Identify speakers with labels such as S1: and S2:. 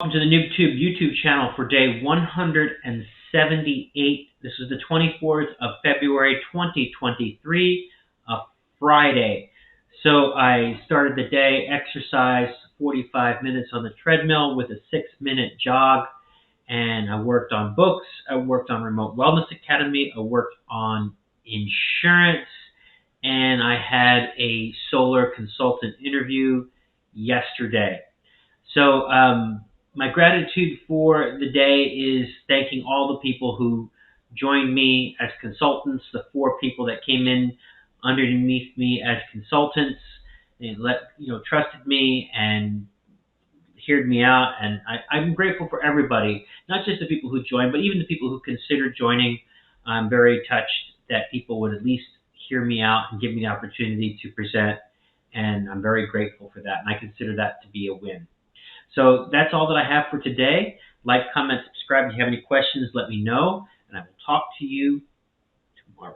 S1: Welcome to the NoobTube YouTube channel for day 178. This is the 24th of February 2023, a Friday. So I started the day, exercised 45 minutes on the treadmill with a 6-minute jog, and I worked on books, I worked on Remote Wellness Academy, I worked on insurance, and I had a solar consultant interview yesterday. So my gratitude for the day is thanking all the people who joined me as consultants, the 4 people that came in underneath me as consultants and trusted me and heard me out. And I'm grateful for everybody, not just the people who joined, but even the people who considered joining. I'm very touched that people would at least hear me out and give me the opportunity to present. And I'm very grateful for that. And I consider that to be a win. So that's all that I have for today. Like, comment, subscribe. If you have any questions, let me know, and I will talk to you tomorrow.